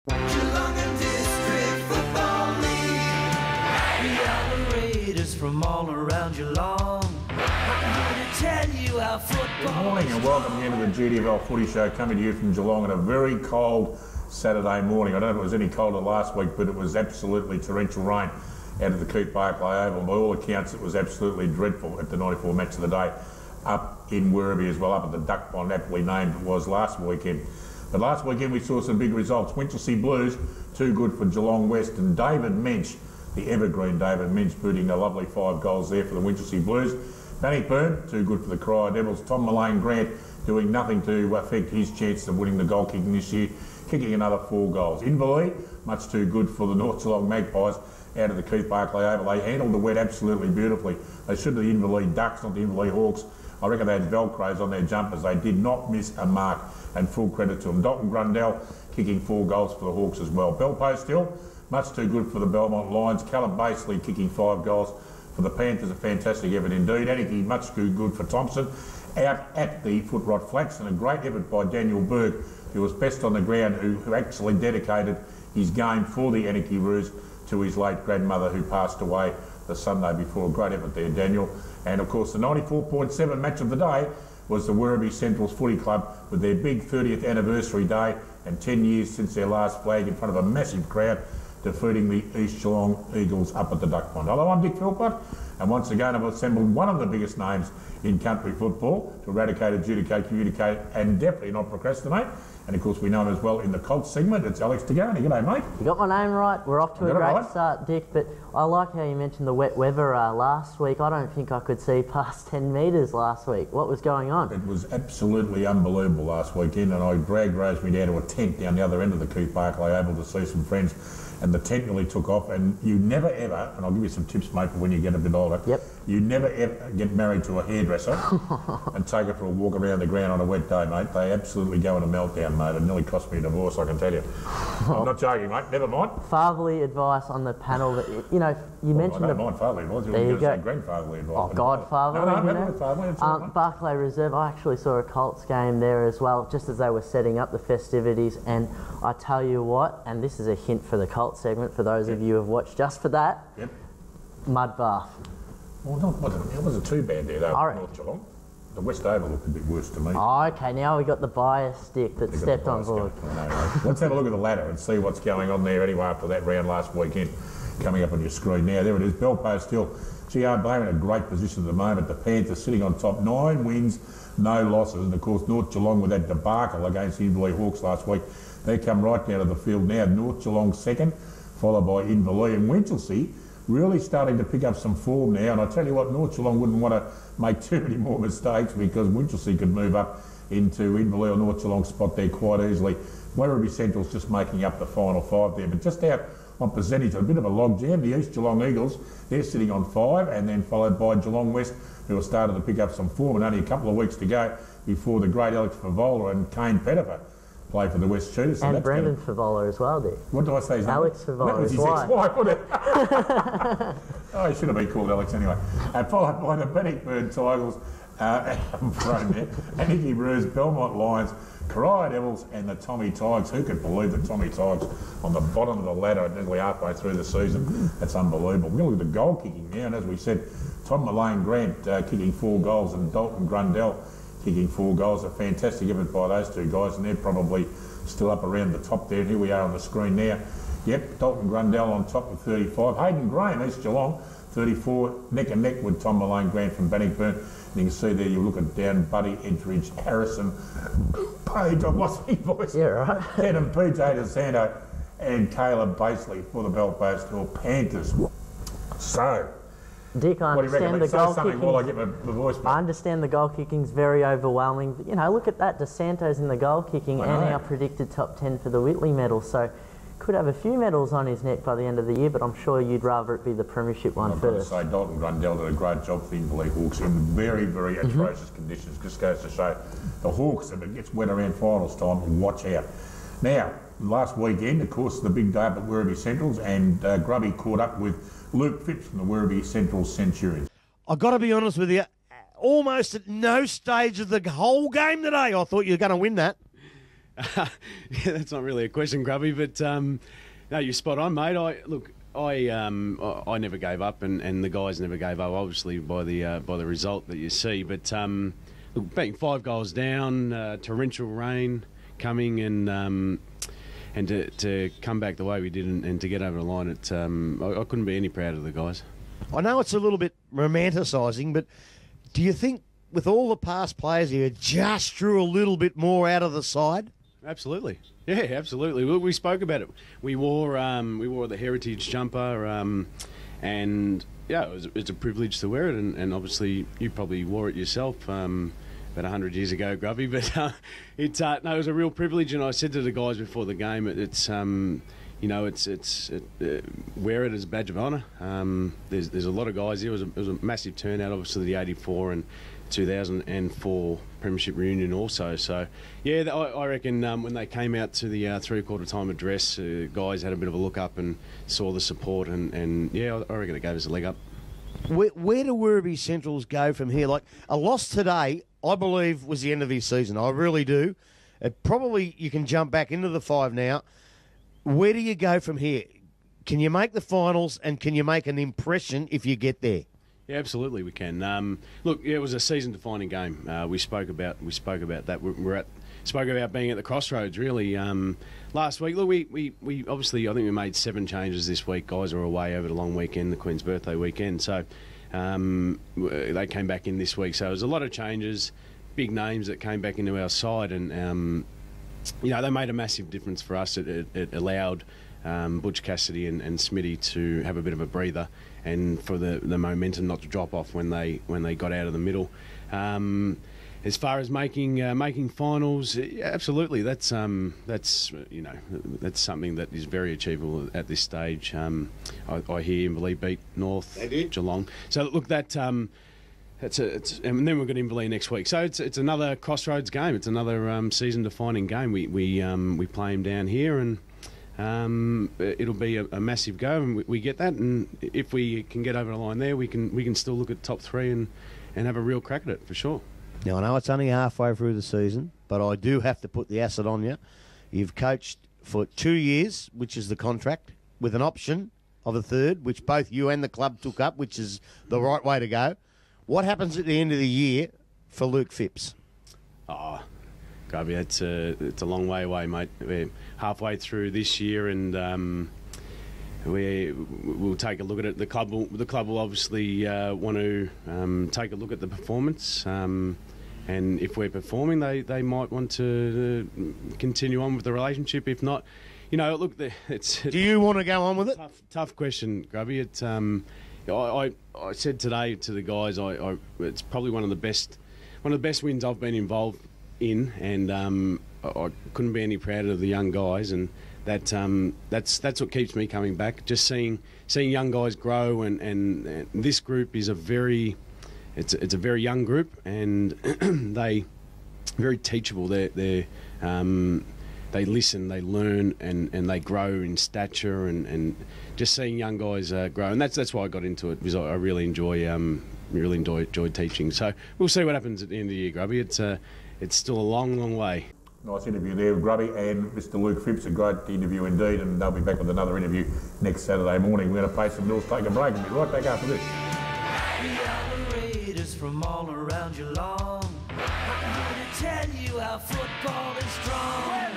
Geelong and District Football League. We are the Raiders from all around Geelong. I'm here to tell you how football. Good morning and welcome again to the GDFL Footy Show, coming to you from Geelong on a very cold Saturday morning. I don't know if it was any colder last week, but it was absolutely torrential rain out of the Coop Barclay Oval. By all accounts, it was absolutely dreadful at the 94 match of the day up in Werribee as well, up at the Duck Pond, aptly named it was last weekend. But last weekend we saw some big results. Winchelsea Blues, too good for Geelong West, and David Mensch, the evergreen David Mensch, booting a lovely 5 goals there for the Winchelsea Blues. Bannockburn, too good for the Cry Devils. Tom Mullane Grant doing nothing to affect his chances of winning the goal kicking this year, kicking another 4 goals. Inverleigh, much too good for the North Geelong Magpies out of the Keith Barclay Oval. They handled the wet absolutely beautifully. They should have the Inverleigh Ducks, not the Inverleigh Hawks. I reckon they had Velcros on their jumpers. They did not miss a mark, and full credit to them. Dalton Grundell kicking 4 goals for the Hawks as well. Belpost Hill, much too good for the Belmont Lions. Callum Basley kicking 5 goals for the Panthers, a fantastic effort indeed. Aniki, much too good for Thompson out at the Foot Rot Flats, and a great effort by Daniel Berg, who was best on the ground, who actually dedicated his game for the Aniki Roos to his late grandmother who passed away the Sunday before. A great effort there, Daniel. And of course the 94.7 match of the day was the Werribee Central's Footy Club with their big 30th anniversary day and 10 years since their last flag in front of a massive crowd, defeating the East Geelong Eagles up at the Duck Pond. Hello, I'm Dick Philpott, and once again I've assembled one of the biggest names in country football to eradicate, adjudicate, communicate and definitely not procrastinate. And of course we know him as well in the Colts segment. It's Alex Tigani. G'day, mate. You got my name right. We're off to a great start, Dick, but I like how you mentioned the wet weather last week. I don't think I could see past 10 metres last week. What was going on? It was absolutely unbelievable last weekend, and I dragged Rosemary down to a tent down the other end of the Keith Barclay Oval to see some friends, and the tent really took off. And you never ever, and I'll give you some tips, mate, for when you get a bit older. Yep. You never ever get married to a hairdresser and take her for a walk around the ground on a wet day, mate. They absolutely go in a meltdown, mate. It nearly cost me a divorce, I can tell you. I'm not joking, mate. Never mind. Fatherly advice on the panel. That, you know, you mentioned... I don't mind fatherly advice. There you go. Grandfatherly advice. Oh, godfatherly, no, you know. Fatherly, Barclay Reserve, I actually saw a Colts game there as well, just as they were setting up the festivities, and I tell you what, and this is a hint for the Colts segment, for those of you who have watched just for that, mud bath. Well, it wasn't too bad there, though, North Geelong. The West Oval looked a bit worse to me. Oh, okay, now we got the bias stick that stepped on board. Let's have a look at the ladder and see what's going on there anyway after that round last weekend. Coming up on your screen now, there it is, Belpost Hill. GR Bay in a great position at the moment. The Panthers sitting on top, 9 wins, no losses. And of course, North Geelong with that debacle against the Inverleigh Hawks last week. They come right down to the field now. North Geelong second, followed by Inverleigh, and Winchelsea really starting to pick up some form now. And I tell you what, North Geelong wouldn't want to make too many more mistakes, because Winchelsea could move up into Inverleigh or North Geelong spot there quite easily. Werribee Central's just making up the final 5 there, but just out on percentage, a bit of a logjam. The East Geelong Eagles, they're sitting on 5, and then followed by Geelong West, who are starting to pick up some form, and only a couple of weeks to go before the great Alex Favola and Kane Pettifer play for the West Shooters. So and Brendan Favola as well, Dick. What do I say? Alex Favola. That was his ex-wife, wasn't it? Oh, he should have been called Alex anyway. And followed by the Bannockburn Tigers, I'm thrown there, Aniki Roos, Belmont Lions, Cry Devils and the Tommy Tigers. Who could believe the Tommy Tigers on the bottom of the ladder nearly halfway through the season? That's unbelievable. We're going to look at the goal kicking now, and as we said, Tom Mullane Grant kicking 4 goals and Dalton Grundell kicking 4 goals. A fantastic effort by those 2 guys, and they're probably still up around the top there. And here we are on the screen now. Yep, Dalton Grundell on top with 35. Hayden Graham, East Geelong, 34, neck and neck with Tom Mullane Grant from Bannockburn. And you can see there, you look at down Buddy Entridge, Harrison, Page, I've lost my voice. Yeah, right. Adam PJ DeSanto and Caleb Basley for the Belpost Hill Panthers. So, Dick, I understand the goal kicking. While I get my voice back. I understand the goal kicking's very overwhelming. But, you know, look at that. DeSanto's in the goal kicking and our predicted top 10 for the Whitley medal. So could have a few medals on his neck by the end of the year, but I'm sure you'd rather it be the premiership one first. I've got to say, Dalton Grundell did a great job for the Inverleigh Hawks in very, very atrocious conditions. Just goes to show the Hawks, if it gets wet around finals time, watch out. Now, last weekend, of course, the big day up at Werribee Centrals, and Grubby caught up with Luke Phipps from the Werribee Central Centurions. I've got to be honest with you, almost at no stage of the whole game today I thought you were going to win that. Yeah, that's not really a question, Grubby, but no, you're spot on, mate. I never gave up, and the guys never gave up, obviously, by the result that you see. But look, being 5 goals down, torrential rain coming, and to come back the way we did and to get over the line, I couldn't be any prouder of the guys. I know it's a little bit romanticising, but do you think with all the past players here, just drew a little bit more out of the side? Absolutely. Yeah, absolutely. We spoke about it. We wore the heritage jumper, and yeah, it's a privilege to wear it. And obviously, you probably wore it yourself about 100 years ago, Grubby. But it was a real privilege. And I said to the guys before the game, wear it as a badge of honour. There's a lot of guys here. It was a massive turnout, obviously the '84 and 2004 Premiership reunion also. So, yeah, I reckon when they came out to the three-quarter time address, guys had a bit of a look up and saw the support, and yeah, I reckon it gave us a leg up. Where do Werribee Centrals go from here? Like, a loss today, I believe, was the end of his season. I really do. Probably you can jump back into the 5 now. Where do you go from here? Can you make the finals, and can you make an impression if you get there? Yeah, absolutely, we can. Look, yeah, it was a season-defining game. We spoke about that. Spoke about being at the crossroads, really. Last week, look, we obviously, I think we made 7 changes this week. Guys are away over the long weekend, the Queen's birthday weekend, so they came back in this week. So it was a lot of changes, big names that came back into our side, and they made a massive difference for us. It allowed Butch Cassidy and Smitty to have a bit of a breather, and for the momentum not to drop off when they got out of the middle. As far as making finals, absolutely, that's something that is very achievable at this stage. I hear Inverleigh beat North Geelong, so look, and then we've got Inverleigh next week. So it's another crossroads game. It's another season-defining game. We play them down here, and it'll be a massive go, and we get that. And if we can get over the line there, we can still look at top 3 and have a real crack at it for sure. Now, I know it's only halfway through the season, but I do have to put the acid on you. You've coached for 2 years, which is the contract, with an option of a third, which both you and the club took up, which is the right way to go. What happens at the end of the year for Luke Phipps? Oh, Grubby, it's a long way away, mate. We're halfway through this year, and we'll take a look at it. The club will obviously want to take a look at the performance, and if we're performing, they might want to continue on with the relationship. If not, look, do you want to go on with it? Tough question, Grubby. It's I said today to the guys, it's probably one of the best wins I've been involved in, and I couldn't be any prouder of the young guys, and that's what keeps me coming back. Just seeing young guys grow, and this group is a very young group, and they very teachable. They listen, they learn, and they grow in stature, and just seeing young guys grow, and that's why I got into it, because I really enjoy teaching. So we'll see what happens at the end of the year, Grubby. It's still a long way. Nice interview there, Grubby, and Mr. Luke Phipps, a great interview indeed, and they'll be back with another interview next Saturday morning. We're going to pay some bills, take a break, and be right back after this. The Raiders from all around Geelong, I'm here to tell you how football is strong.